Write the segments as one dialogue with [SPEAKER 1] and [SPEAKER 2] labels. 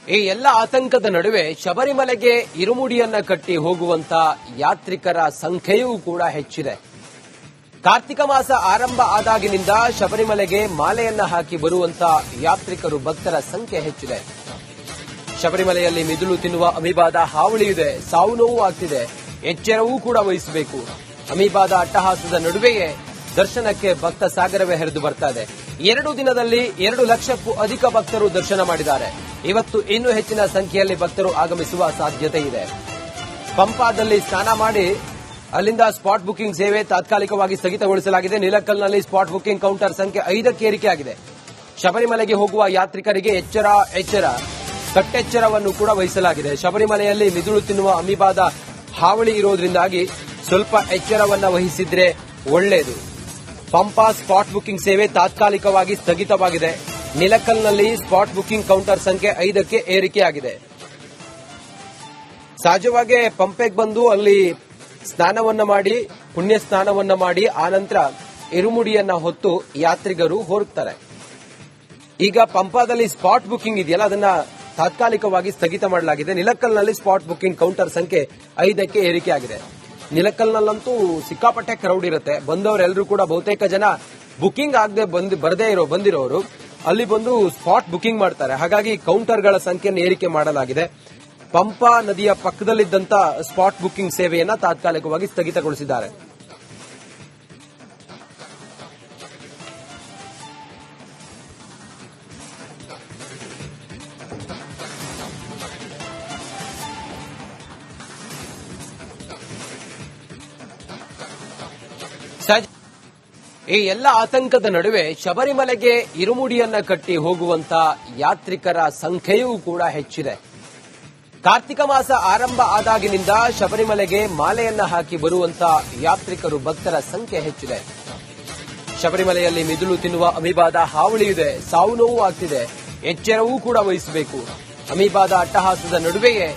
[SPEAKER 1] ಈ ಎಲ್ಲ ಆತಂಕದ ನಡುವೆ ಶಬರಿಮಲೆಗೆ ಇರುಮುಡಿಯನ್ನ ಕಟ್ಟಿ ಹೋಗುವಂತ ಯಾತ್ರಿಕರ ಸಂಖ್ಯೆಯೂ ಕೂಡ ಹೆಚ್ಚಿದೆ. ಕಾರ್ತಿಕ ಮಾಸ ಆರಂಭ ಆದಾಗಿನಿಂದ ಶಬರಿಮಲೆಗೆ ಮಾಲೆಯನ್ನ ಹಾಕಿ ಬರುವಂತ ಯಾತ್ರಿಕರು ಭಕ್ತರ ಸಂಖ್ಯೆ ಹೆಚ್ಚಿದೆ. ಶಬರಿಮಲೆಯಲ್ಲಿ ಮಿದುಳು ತಿನ್ನುವ ಅಮೀಬಾದ ಹಾವಳಿ ಇದೆ, ಸಾವು ನೋವು ಆಗ್ತಿದೆ, ಎಚ್ಚರವೂ ಕೂಡ ವಹಿಸಬೇಕು. ಅಮೀಬಾದ ಅಟ್ಟಹಾಸದ ನಡುವೆಯೇ ದರ್ಶನಕ್ಕೆ ಭಕ್ತ ಸಾಗರವೇ ಹರಿದು ಬರ್ತಾ ಇದೆ. 2 ದಿನದಲ್ಲಿ 2 ಲಕ್ಷಕ್ಕೂ ಅಧಿಕ ಭಕ್ತರು ದರ್ಶನ ಮಾಡಿದ್ದಾರೆ. ಇವತ್ತು ಇನ್ನೂ ಹೆಚ್ಚಿನ ಸಂಖ್ಯೆಯಲ್ಲಿ ಭಕ್ತರು ಆಗಮಿಸುವ ಸಾಧ್ಯತೆ ಇದೆ. ಪಂಪಾದಲ್ಲಿ ಸ್ನಾನ ಮಾಡಿ ಅಲ್ಲಿಂದ ಸ್ಪಾಟ್ ಬುಕಿಂಗ್ ಸೇವೆ ತಾತ್ಕಾಲಿಕವಾಗಿ ಸ್ಥಗಿತಗೊಳಿಸಲಾಗಿದೆ. ನಿಲಕಲ್ನಲ್ಲಿ ಸ್ಪಾಟ್ ಬುಕಿಂಗ್ ಕೌಂಟರ್ ಸಂಖ್ಯೆ 5ಕ್ಕೆ ಏರಿಕೆಯಾಗಿದೆ. ಶಬರಿಮಲೆಗೆ ಹೋಗುವ ಯಾತ್ರಿಕರಿಗೆ ಎಚ್ಚರ ಕಟ್ಟೆಚ್ಚರವನ್ನು ಕೂಡ ವಹಿಸಲಾಗಿದೆ. ಶಬರಿಮಲೆಯಲ್ಲಿ ಮಿದುಳು ತಿನ್ನುವ ಅಮೀಬಾದ ಹಾವಳಿ ಇರೋದ್ರಿಂದಾಗಿ ಸ್ವಲ್ಪ ಎಚ್ಚರವನ್ನ ವಹಿಸಿದ್ರೆ ಒಳ್ಳೆಯದು. ಪಂಪಾ ಸ್ಪಾಟ್ ಬುಕಿಂಗ್ ಸೇವೆ ತಾತ್ಕಾಲಿಕವಾಗಿ ಸ್ಥಗಿತವಾಗಿದೆ. ನಿಲಕಲ್ನಲ್ಲಿ ಸ್ಪಾಟ್ ಬುಕಿಂಗ್ ಕೌಂಟರ್ ಸಂಖ್ಯೆ 5ಕ್ಕೆ ಏರಿಕೆಯಾಗಿದೆ. ಸಹಜವಾಗಿ ಪಂಪೆಗೆ ಬಂದು ಅಲ್ಲಿ ಸ್ನಾನವನ್ನ ಮಾಡಿ ಪುಣ್ಯ ಸ್ನಾನವನ್ನ ಮಾಡಿ ಆನಂತರ ಇರುಮುಡಿಯನ್ನ ಹೊತ್ತು ಯಾತ್ರಿಕರು ಹೊರಡ್ತಾರೆ. ಈಗ ಪಂಪಾದಲ್ಲಿ ಸ್ಪಾಟ್ ಬುಕಿಂಗ್ ಇದೆಯಲ್ಲ, ಅದನ್ನ ತಾತ್ಕಾಲಿಕವಾಗಿ ಸ್ಥಗಿತ ಮಾಡಲಾಗಿದೆ. ನಿಲಕಲ್ನಲ್ಲಿ ಸ್ಪಾಟ್ ಬುಕಿಂಗ್ ಕೌಂಟರ್ ಸಂಖ್ಯೆ 5ಕ್ಕೆ ಏರಿಕೆಯಾಗಿದೆ. ನಿಲಕಲ್ನಲ್ಲಂತೂ ಸಿಕ್ಕಾಪಟ್ಟೆ ಕ್ರೌಡ್ ಇರುತ್ತೆ. ಬಂದವರೆಲ್ಲರೂ ಕೂಡ ಬಹುತೇಕ ಜನ ಬುಕಿಂಗ್ ಆಗದೆ ಬಂದಿರೋರು ಅಲ್ಲಿ ಬಂದು ಸ್ಪಾಟ್ ಬುಕಿಂಗ್ ಮಾಡ್ತಾರೆ. ಹಾಗಾಗಿ ಕೌಂಟರ್ಗಳ ಸಂಖ್ಯೆಯನ್ನು ಏರಿಕೆ ಮಾಡಲಾಗಿದೆ. ಪಂಪಾ ನದಿಯ ಪಕ್ಕದಲ್ಲಿದ್ದಂತ ಸ್ಪಾಟ್ ಬುಕಿಂಗ್ ಸೇವೆಯನ್ನ ತಾತ್ಕಾಲಿಕವಾಗಿ ಸ್ಥಗಿತಗೊಳಿಸಿದ್ದಾರೆ. ಈ ಎಲ್ಲ ಆತಂಕದ ನಡುವೆ ಶಬರಿಮಲೆಗೆ ಇರುಮುಡಿಯನ್ನ ಕಟ್ಟಿ ಹೋಗುವಂತ ಯಾತ್ರಿಕರ ಸಂಖ್ಯೆಯೂ ಕೂಡ ಹೆಚ್ಚಿದೆ. ಕಾರ್ತಿಕ ಮಾಸ ಆರಂಭ ಆದಾಗಿನಿಂದ ಶಬರಿಮಲೆಗೆ ಮಾಲೆಯನ್ನ ಹಾಕಿ ಬರುವಂತ ಯಾತ್ರಿಕರು ಭಕ್ತರ ಸಂಖ್ಯೆ ಹೆಚ್ಚಿದೆ. ಶಬರಿಮಲೆಯಲ್ಲಿ ಮಿದುಳು ತಿನ್ನುವ ಅಮೀಬಾದ ಹಾವಳಿ ಇದೆ, ಸಾವು ನೋವು ಆಗ್ತಿದೆ, ಎಚ್ಚರವೂ ಕೂಡ ವಹಿಸಬೇಕು. ಅಮೀಬಾದ ಅಟ್ಟಹಾಸದ ನಡುವೆಯೇ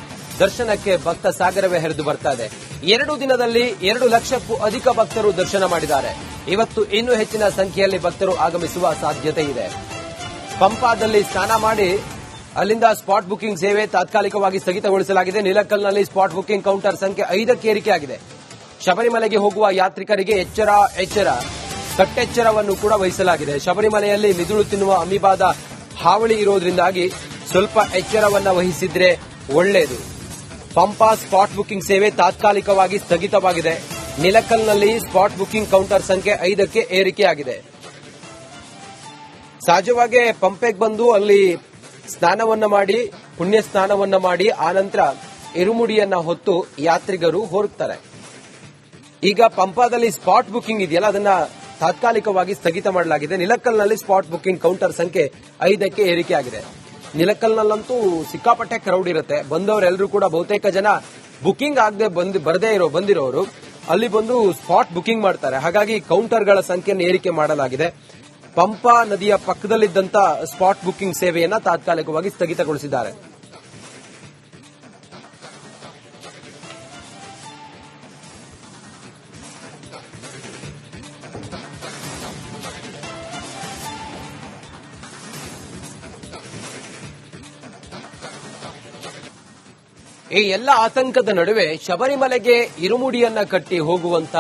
[SPEAKER 1] ದರ್ಶನಕ್ಕೆ ಭಕ್ತ ಸಾಗರವೇ ಹರಿದು ಬರ್ತಾ ಇದೆ. 2 ದಿನದಲ್ಲಿ 2 ಲಕ್ಷಕ್ಕೂ ಅಧಿಕ ಭಕ್ತರು ದರ್ಶನ ಮಾಡಿದ್ದಾರೆ. ಇವತ್ತು ಇನ್ನೂ ಹೆಚ್ಚಿನ ಸಂಖ್ಯೆಯಲ್ಲಿ ಭಕ್ತರು ಆಗಮಿಸುವ ಸಾಧ್ಯತೆ ಇದೆ. ಪಂಪಾದಲ್ಲಿ ಸ್ನಾನ ಮಾಡಿ ಅಲ್ಲಿಂದ ಸ್ಪಾಟ್ ಬುಕಿಂಗ್ ಸೇವೆ ತಾತ್ಕಾಲಿಕವಾಗಿ ಸ್ಥಗಿತಗೊಳಿಸಲಾಗಿದೆ. ನಿಲಕಲ್ನಲ್ಲಿ ಸ್ಪಾಟ್ ಬುಕಿಂಗ್ ಕೌಂಟರ್ ಸಂಖ್ಯೆ 5ಕ್ಕೆ ಏರಿಕೆಯಾಗಿದೆ. ಶಬರಿಮಲೆಗೆ ಹೋಗುವ ಯಾತ್ರಿಕರಿಗೆ ಎಚ್ಚರ ಕಟ್ಟೆಚ್ಚರವನ್ನು ಕೂಡ ವಹಿಸಲಾಗಿದೆ. ಶಬರಿಮಲೆಯಲ್ಲಿ ಮಿದುಳು ತಿನ್ನುವ ಅಮೀಬಾದ ಹಾವಳಿ ಇರೋದ್ರಿಂದಾಗಿ ಸ್ವಲ್ಪ ಎಚ್ಚರವನ್ನ ವಹಿಸಿದ್ರೆ ಒಳ್ಳೆಯದು. ಪಂಪಾ ಸ್ಪಾಟ್ ಬುಕಿಂಗ್ ಸೇವೆ ತಾತ್ಕಾಲಿಕವಾಗಿ ಸ್ಥಗಿತವಾಗಿದೆ. ನಿಲಕಲ್ನಲ್ಲಿ ಸ್ಪಾಟ್ ಬುಕಿಂಗ್ ಕೌಂಟರ್ ಸಂಖ್ಯೆ 5ಕ್ಕೆ ಏರಿಕೆಯಾಗಿದೆ. ಸಹಜವಾಗಿ ಪಂಪೆಗೆ ಬಂದು ಅಲ್ಲಿ ಸ್ನಾನವನ್ನ ಮಾಡಿ ಪುಣ್ಯ ಸ್ನಾನವನ್ನ ಮಾಡಿ ಆನಂತರ ಇರುಮುಡಿಯನ್ನ ಹೊತ್ತು ಯಾತ್ರಿಕರು ಹೊರಡ್ತಾರೆ. ಈಗ ಪಂಪಾದಲ್ಲಿ ಸ್ಪಾಟ್ ಬುಕಿಂಗ್ ಇದೆಯಲ್ಲ, ಅದನ್ನ ತಾತ್ಕಾಲಿಕವಾಗಿ ಸ್ಥಗಿತ ಮಾಡಲಾಗಿದೆ. ನಿಲಕಲ್ನಲ್ಲಿ ಸ್ಪಾಟ್ ಬುಕಿಂಗ್ ಕೌಂಟರ್ ಸಂಖ್ಯೆ 5ಕ್ಕೆ ಏರಿಕೆಯಾಗಿದೆ. ನಿಲಕಲ್ನಲ್ಲಂತೂ ಸಿಕ್ಕಾಪಟ್ಟೆ ಕ್ರೌಡ್ ಇರುತ್ತೆ. ಬಂದವರೆಲ್ಲರೂ ಕೂಡ ಬಹುತೇಕ ಜನ ಬುಕಿಂಗ್ ಆಗದೆ ಬಂದಿರೋರು ಅಲ್ಲಿ ಬಂದು ಸ್ಪಾಟ್ ಬುಕಿಂಗ್ ಮಾಡ್ತಾರೆ. ಹಾಗಾಗಿ ಕೌಂಟರ್ಗಳ ಸಂಖ್ಯೆಯನ್ನು ಏರಿಕೆ ಮಾಡಲಾಗಿದೆ. ಪಂಪಾ ನದಿಯ ಪಕ್ಕದಲ್ಲಿದ್ದಂತ ಸ್ಪಾಟ್ ಬುಕಿಂಗ್ ಸೇವೆಯನ್ನ ತಾತ್ಕಾಲಿಕವಾಗಿ ಸ್ಥಗಿತಗೊಳಿಸಿದ್ದಾರೆ. ಈ ಎಲ್ಲ ಆತಂಕದ ನಡುವೆ ಶಬರಿಮಲೆಗೆ ಇರುಮುಡಿಯನ್ನ ಕಟ್ಟಿ ಹೋಗುವಂತ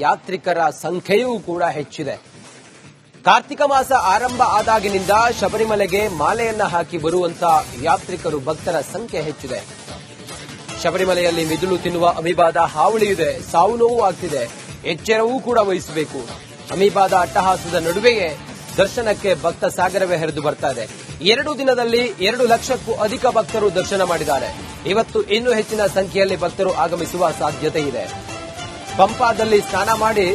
[SPEAKER 1] ಯಾತ್ರಿಕರ ಸಂಖ್ಯೆಯೂ ಕೂಡ ಹೆಚ್ಚಿದೆ. ಕಾರ್ತಿಕ ಮಾಸ ಆರಂಭ ಆದಾಗಿನಿಂದ ಶಬರಿಮಲೆಗೆ ಮಾಲೆಯನ್ನ ಹಾಕಿ ಬರುವಂತ ಯಾತ್ರಿಕರು ಭಕ್ತರ ಸಂಖ್ಯೆ ಹೆಚ್ಚಿದೆ. ಶಬರಿಮಲೆಯಲ್ಲಿ ಮಿದುಳು ತಿನ್ನುವ ಅಮೀಬಾದ ಹಾವಳಿ ಇದೆ, ಸಾವು ನೋವು ಆಗ್ತಿದೆ, ಎಚ್ಚರವೂ ಕೂಡ ವಹಿಸಬೇಕು. ಅಮೀಬಾದ ಅಟ್ಟಹಾಸದ ನಡುವೆಯೇ ದರ್ಶನಕ್ಕೆ ಭಕ್ತ ಸಾಗರವೇ ಹರಿದು ಬರ್ತಾ ಇದೆ. 2 ದಿನದಲ್ಲಿ 2 ಲಕ್ಷಕ್ಕೂ ಅಧಿಕ ಭಕ್ತರು ದರ್ಶನ ಮಾಡಿದ್ದಾರೆ. ಇವತ್ತು ಇನ್ನೂ ಹೆಚ್ಚಿನ ಸಂಖ್ಯೆಯಲ್ಲಿ ಭಕ್ತರು ಆಗಮಿಸುವ ಸಾಧ್ಯತೆ ಇದೆ. ಪಂಪಾದಲ್ಲಿ ಸ್ನಾನ ಮಾಡಿ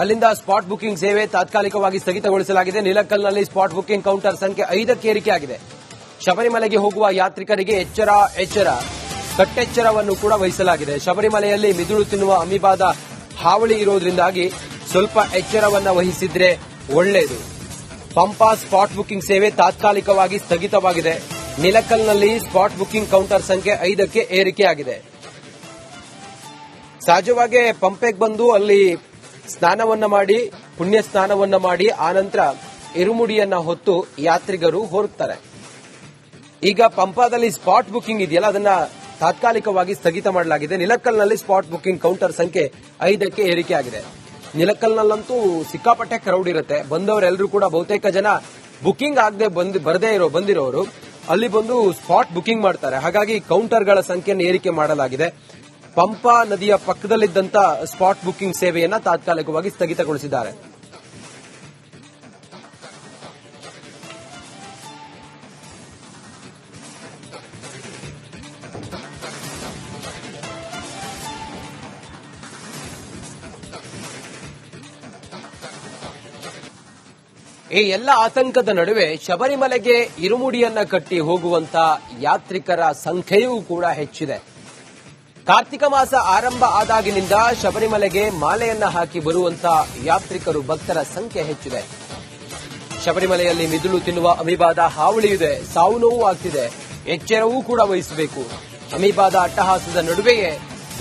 [SPEAKER 1] ಅಲ್ಲಿಂದ ಸ್ಪಾಟ್ ಬುಕಿಂಗ್ ಸೇವೆ ತಾತ್ಕಾಲಿಕವಾಗಿ ಸ್ಥಗಿತಗೊಳಿಸಲಾಗಿದೆ. ನಿಲಕಲ್ನಲ್ಲಿ ಸ್ಪಾಟ್ ಬುಕಿಂಗ್ ಕೌಂಟರ್ ಸಂಖ್ಯೆ 5ಕ್ಕೆ ಏರಿಕೆಯಾಗಿದೆ. ಶಬರಿಮಲೆಗೆ ಹೋಗುವ ಯಾತ್ರಿಕರಿಗೆ ಎಚ್ಚರ ಕಟ್ಟೆಚ್ಚರವನ್ನು ಕೂಡ ವಹಿಸಲಾಗಿದೆ. ಶಬರಿಮಲೆಯಲ್ಲಿ ಮಿದುಳು ತಿನ್ನುವ ಅಮೀಬಾದ ಹಾವಳಿ ಇರೋದ್ರಿಂದಾಗಿ ಸ್ವಲ್ಪ ಎಚ್ಚರವನ್ನ ವಹಿಸಿದ್ರೆ ಒಳ್ಳೆಯದು. ಪಂಪಾ ಸ್ಪಾಟ್ ಬುಕಿಂಗ್ ಸೇವೆ ತಾತ್ಕಾಲಿಕವಾಗಿ ಸ್ಥಗಿತವಾಗಿದೆ. ನಿಲಕಲ್ನಲ್ಲಿ ಸ್ಪಾಟ್ ಬುಕಿಂಗ್ ಕೌಂಟರ್ ಸಂಖ್ಯೆ 5ಕ್ಕೆ ಏರಿಕೆಯಾಗಿದೆ. ಸಹಜವಾಗಿ ಪಂಪೆಗೆ ಬಂದು ಅಲ್ಲಿ ಸ್ನಾನವನ್ನ ಮಾಡಿ ಪುಣ್ಯ ಸ್ನಾನವನ್ನ ಮಾಡಿ ಆನಂತರ ಇರುಮುಡಿಯನ್ನ ಹೊತ್ತು ಯಾತ್ರಿಕರು ಹೊರಡ್ತಾರೆ. ಈಗ ಪಂಪಾದಲ್ಲಿ ಸ್ಪಾಟ್ ಬುಕಿಂಗ್ ಇದೆಯಲ್ಲ ಅದನ್ನ ತಾತ್ಕಾಲಿಕವಾಗಿ ಸ್ಥಗಿತ ಮಾಡಲಾಗಿದೆ. ನಿಲಕ್ಕಲ್ನಲ್ಲಿ ಸ್ಪಾಟ್ ಬುಕಿಂಗ್ ಕೌಂಟರ್ ಸಂಖ್ಯೆ 5ಕ್ಕೆ ಏರಿಕೆ ಆಗಿದೆ. ನಿಲಕ್ಕಲ್ನಲ್ಲಂತೂ ಸಿಕ್ಕಾಪಟ್ಟೆ ಕ್ರೌಡ್ ಇರುತ್ತೆ. ಬಂದವರೆಲ್ಲರೂ ಕೂಡ ಬಹುತೇಕ ಜನ ಬುಕಿಂಗ್ ಆಗದೆ ಬಂದಿರೋರು ಅಲ್ಲಿ ಬಂದು ಸ್ಪಾಟ್ ಬುಕಿಂಗ್ ಮಾಡ್ತಾರೆ. ಹಾಗಾಗಿ ಕೌಂಟರ್ಗಳ ಸಂಖ್ಯೆಯನ್ನು ಏರಿಕೆ ಮಾಡಲಾಗಿದೆ. ಪಂಪಾ ನದಿಯ ಪಕ್ಕದಲ್ಲಿದ್ದಂತ ಸ್ಪಾಟ್ ಬುಕಿಂಗ್ ಸೇವೆಯನ್ನ ತಾತ್ಕಾಲಿಕವಾಗಿ ಸ್ಥಗಿತಗೊಳಿಸಿದ್ದಾರೆ. ಈ ಎಲ್ಲ ಆತಂಕದ ನಡುವೆ ಶಬರಿಮಲೆಗೆ ಇರುಮುಡಿಯನ್ನ ಕಟ್ಟಿ ಹೋಗುವಂತ ಯಾತ್ರಿಕರ ಸಂಖ್ಯೆಯೂ ಕೂಡ ಹೆಚ್ಚಿದೆ. ಕಾರ್ತಿಕ ಮಾಸ ಆರಂಭ ಆದಾಗಿನಿಂದ ಶಬರಿಮಲೆಗೆ ಮಾಲೆಯನ್ನ ಹಾಕಿ ಬರುವಂತ ಯಾತ್ರಿಕರು ಭಕ್ತರ ಸಂಖ್ಯೆ ಹೆಚ್ಚಿದೆ. ಶಬರಿಮಲೆಯಲ್ಲಿ ಮಿದುಳು ತಿನ್ನುವ ಅಮೀಬಾದ ಹಾವಳಿ ಇದೆ, ಸಾವು ನೋವು ಆಗ್ತಿದೆ, ಎಚ್ಚರವೂ ಕೂಡ ವಹಿಸಬೇಕು. ಅಮೀಬಾದ ಅಟ್ಟಹಾಸದ ನಡುವೆಯೇ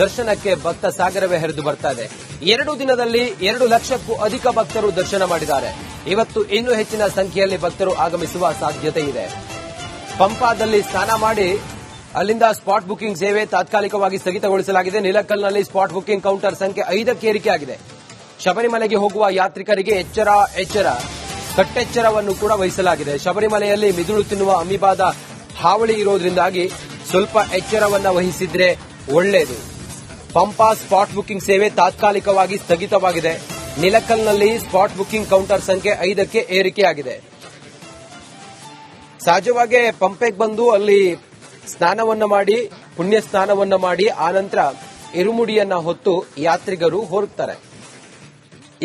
[SPEAKER 1] ದರ್ಶನಕ್ಕೆ ಭಕ್ತ ಸಾಗರವೇ ಹರಿದು ಬರ್ತಾ ಇದೆ. 2 ದಿನದಲ್ಲಿ 2 ಲಕ್ಷಕ್ಕೂ ಅಧಿಕ ಭಕ್ತರು ದರ್ಶನ ಮಾಡಿದ್ದಾರೆ. ಇವತ್ತು ಇನ್ನೂ ಹೆಚ್ಚಿನ ಸಂಖ್ಯೆಯಲ್ಲಿ ಭಕ್ತರು ಆಗಮಿಸುವ ಸಾಧ್ಯತೆ ಇದೆ. ಪಂಪಾದಲ್ಲಿ ಸ್ನಾನ ಮಾಡಿ ಅಲ್ಲಿಂದ ಸ್ಪಾಟ್ ಬುಕಿಂಗ್ ಸೇವೆ ತಾತ್ಕಾಲಿಕವಾಗಿ ಸ್ಥಗಿತಗೊಳಿಸಲಾಗಿದೆ. ನಿಲಕ್ಕಲ್ನಲ್ಲಿ ಸ್ಪಾಟ್ ಬುಕಿಂಗ್ ಕೌಂಟರ್ ಸಂಖ್ಯೆ 5ಕ್ಕೆ ಏರಿಕೆಯಾಗಿದೆ. ಶಬರಿಮಲೆಗೆ ಹೋಗುವ ಯಾತ್ರಿಕರಿಗೆ ಎಚ್ಚರ ಕಟ್ಟೆಚ್ಚರವನ್ನು ಕೂಡ ವಹಿಸಲಾಗಿದೆ. ಶಬರಿಮಲೆಯಲ್ಲಿ ಮಿದುಳು ತಿನ್ನುವ ಅಮೀಬಾದ ಹಾವಳಿ ಇರೋದ್ರಿಂದಾಗಿ ಸ್ವಲ್ಪ ಎಚ್ಚರವನ್ನ ವಹಿಸಿದ್ರೆ ಒಳ್ಳೆಯದು. ಪಂಪಾ ಸ್ಪಾಟ್ ಬುಕಿಂಗ್ ಸೇವೆ ತಾತ್ಕಾಲಿಕವಾಗಿ ಸ್ಥಗಿತವಾಗಿದೆ. ನಿಲಕ್ಕಲ್ನಲ್ಲಿ ಸ್ಪಾಟ್ ಬುಕಿಂಗ್ ಕೌಂಟರ್ ಸಂಖ್ಯೆ 5ಕ್ಕೆ ಏರಿಕೆಯಾಗಿದೆ. ಸಹಜವಾಗಿ ಪಂಪೆಗೆ ಬಂದು ಅಲ್ಲಿ ಸ್ನಾನವನ್ನ ಮಾಡಿ ಪುಣ್ಯ ಸ್ನಾನವನ್ನ ಮಾಡಿ ಆನಂತರ ಇರುಮುಡಿಯನ್ನ ಹೊತ್ತು ಯಾತ್ರಿಕರು ಹೊರಡ್ತಾರೆ.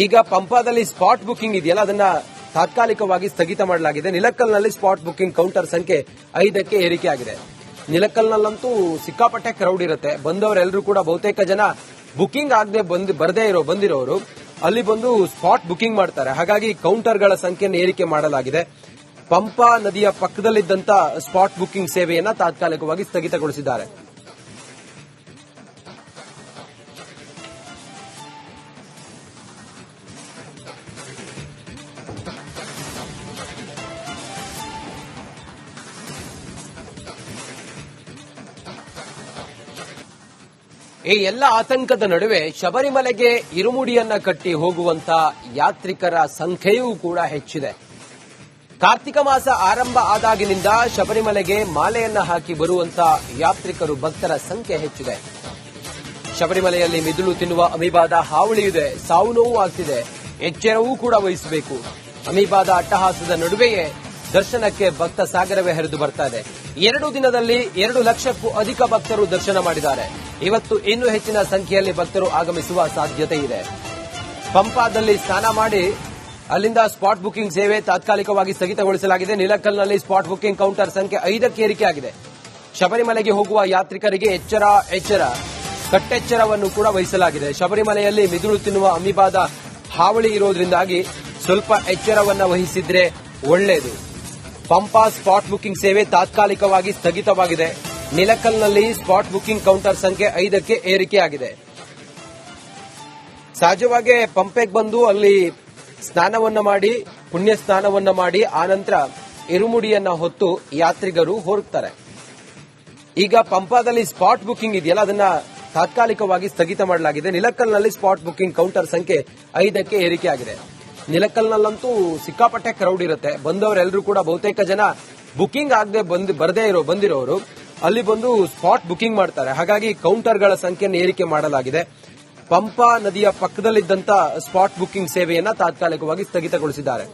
[SPEAKER 1] ಈಗ ಪಂಪಾದಲ್ಲಿ ಸ್ಪಾಟ್ ಬುಕಿಂಗ್ ಇದೆಯಲ್ಲ ಅದನ್ನ ತಾತ್ಕಾಲಿಕವಾಗಿ ಸ್ಥಗಿತ ಮಾಡಲಾಗಿದೆ. ನಿಲಕ್ಕಲ್ನಲ್ಲಿ ಸ್ಪಾಟ್ ಬುಕಿಂಗ್ ಕೌಂಟರ್ ಸಂಖ್ಯೆ 5ಕ್ಕೆ ಏರಿಕೆಯಾಗಿದೆ. ನಿಲಕ್ಕಲ್ನಲ್ಲಂತೂ ಸಿಕ್ಕಾಪಟ್ಟೆ ಕ್ರೌಡ್ ಇರುತ್ತೆ. ಬಂದವರೆಲ್ಲರೂ ಕೂಡ ಬಹುತೇಕ ಜನ ಬುಕಿಂಗ್ ಆಗದೆ ಬಂದಿರೋರು ಅಲ್ಲಿ ಬಂದು ಸ್ಪಾಟ್ ಬುಕಿಂಗ್ ಮಾಡ್ತಾರೆ. ಹಾಗಾಗಿ ಕೌಂಟರ್ಗಳ ಸಂಖ್ಯೆಯನ್ನು ಏರಿಕೆ ಮಾಡಲಾಗಿದೆ. ಪಂಪಾ ನದಿಯ ಪಕ್ಕದಲ್ಲಿದ್ದಂತ ಸ್ಪಾಟ್ ಬುಕಿಂಗ್ ಸೇವೆಯನ್ನ ತಾತ್ಕಾಲಿಕವಾಗಿ ಸ್ಥಗಿತಗೊಳಿಸಿದ್ದಾರೆ. ಈ ಎಲ್ಲ ಆತಂಕದ ನಡುವೆ ಶಬರಿಮಲೆಗೆ ಇರುಮುಡಿಯನ್ನ ಕಟ್ಟಿ ಹೋಗುವಂತ ಯಾತ್ರಿಕರ ಸಂಖ್ಯೆಯೂ ಕೂಡ ಹೆಚ್ಚಿದೆ. ಕಾರ್ತಿಕ ಮಾಸ ಆರಂಭ ಆದಾಗಿನಿಂದ ಶಬರಿಮಲೆಗೆ ಮಾಲೆಯನ್ನ ಹಾಕಿ ಬರುವಂತ ಯಾತ್ರಿಕರು ಭಕ್ತರ ಸಂಖ್ಯೆ ಹೆಚ್ಚಿದೆ. ಶಬರಿಮಲೆಯಲ್ಲಿ ಮಿದುಳು ತಿನ್ನುವ ಅಮೀಬಾದ ಹಾವಳಿ ಇದೆ, ಸಾವು ನೋವು ಆಗ್ತಿದೆ, ಎಚ್ಚರವೂ ಕೂಡ ವಹಿಸಬೇಕು. ಅಮೀಬಾದ ಅಟ್ಟಹಾಸದ ನಡುವೆಯೇ ದರ್ಶನಕ್ಕೆ ಭಕ್ತ ಸಾಗರವೇ ಹರಿದು ಬರ್ತಾ ಇದೆ. 2 ದಿನದಲ್ಲಿ 2 ಲಕ್ಷಕ್ಕೂ ಅಧಿಕ ಭಕ್ತರು ದರ್ಶನ ಮಾಡಿದ್ದಾರೆ. ಇವತ್ತು ಇನ್ನೂ ಹೆಚ್ಚಿನ ಸಂಖ್ಯೆಯಲ್ಲಿ ಭಕ್ತರು ಆಗಮಿಸುವ ಸಾಧ್ಯತೆ ಇದೆ. ಪಂಪಾದಲ್ಲಿ ಸ್ನಾನ ಮಾಡಿ ಅಲ್ಲಿಂದ ಸ್ಪಾಟ್ ಬುಕಿಂಗ್ ಸೇವೆ ತಾತ್ಕಾಲಿಕವಾಗಿ ಸ್ಥಗಿತಗೊಳಿಸಲಾಗಿದೆ. ನಿಲಕ್ಕಲ್ನಲ್ಲಿ ಸ್ಪಾಟ್ ಬುಕಿಂಗ್ ಕೌಂಟರ್ ಸಂಖ್ಯೆ 5ಕ್ಕೆ ಏರಿಕೆಯಾಗಿದೆ. ಶಬರಿಮಲೆಗೆ ಹೋಗುವ ಯಾತ್ರಿಕರಿಗೆ ಎಚ್ಚರ ಕಟ್ಟೆಚ್ಚರವನ್ನು ಕೂಡ ವಹಿಸಲಾಗಿದೆ. ಶಬರಿಮಲೆಯಲ್ಲಿ ಮಿದುಳು ತಿನ್ನುವ ಅಮೀಬಾದ ಹಾವಳಿ ಇರೋದ್ರಿಂದಾಗಿ ಸ್ವಲ್ಪ ಎಚ್ಚರವನ್ನ ವಹಿಸಿದ್ರೆ ಒಳ್ಳೆಯದು. ಪಂಪಾ ಸ್ಪಾಟ್ ಬುಕಿಂಗ್ ಸೇವೆ ತಾತ್ಕಾಲಿಕವಾಗಿ ಸ್ಥಗಿತವಾಗಿದೆ. ನಿಲಕ್ಕಲ್ನಲ್ಲಿ ಸ್ಪಾಟ್ ಬುಕಿಂಗ್ ಕೌಂಟರ್ ಸಂಖ್ಯೆ 5ಕ್ಕೆ ಏರಿಕೆಯಾಗಿದೆ. ಸಹಜವಾಗಿ ಪಂಪೆಗೆ ಬಂದು ಅಲ್ಲಿ ಸ್ನಾನವನ್ನ ಮಾಡಿ ಪುಣ್ಯ ಸ್ನಾನವನ್ನ ಮಾಡಿ ಆನಂತರ ಇರುಮುಡಿಯನ್ನ ಹೊತ್ತು ಯಾತ್ರಿಕರು ಹೊರಡ್ತಾರೆ. ಈಗ ಪಂಪಾದಲ್ಲಿ ಸ್ಪಾಟ್ ಬುಕಿಂಗ್ ಇದೆಯಲ್ಲ ಅದನ್ನ ತಾತ್ಕಾಲಿಕವಾಗಿ ಸ್ಥಗಿತ ಮಾಡಲಾಗಿದೆ. ನಿಲಕ್ಕಲ್ನಲ್ಲಿ ಸ್ಪಾಟ್ ಬುಕಿಂಗ್ ಕೌಂಟರ್ ಸಂಖ್ಯೆ 5ಕ್ಕೆ ಏರಿಕೆಯಾಗಿದೆ. ನಿಲಕ್ಕಲ್ನಲ್ಲಂತೂ ಸಿಕ್ಕಾಪಟ್ಟೆ ಕ್ರೌಡ್ ಇರುತ್ತೆ. ಬಂದವರೆಲ್ಲರೂ ಕೂಡ ಬಹುತೇಕ ಜನ ಬುಕಿಂಗ್ ಆಗದೆ ಬಂದಿರೋರು ಅಲ್ಲಿ ಬಂದು ಸ್ಪಾಟ್ ಬುಕಿಂಗ್ ಮಾಡ್ತಾರೆ. ಹಾಗಾಗಿ ಕೌಂಟರ್ಗಳ ಸಂಖ್ಯೆಯನ್ನು ಏರಿಕೆ ಮಾಡಲಾಗಿದೆ. ಪಂಪಾ ನದಿಯ ಪಕ್ಕದಲ್ಲಿದ್ದಂತ ಸ್ಪಾಟ್ ಬುಕಿಂಗ್ ಸೇವೆಯನ್ನ ತಾತ್ಕಾಲಿಕವಾಗಿ ಸ್ಥಗಿತಗೊಳಿಸಿದ್ದಾರೆ.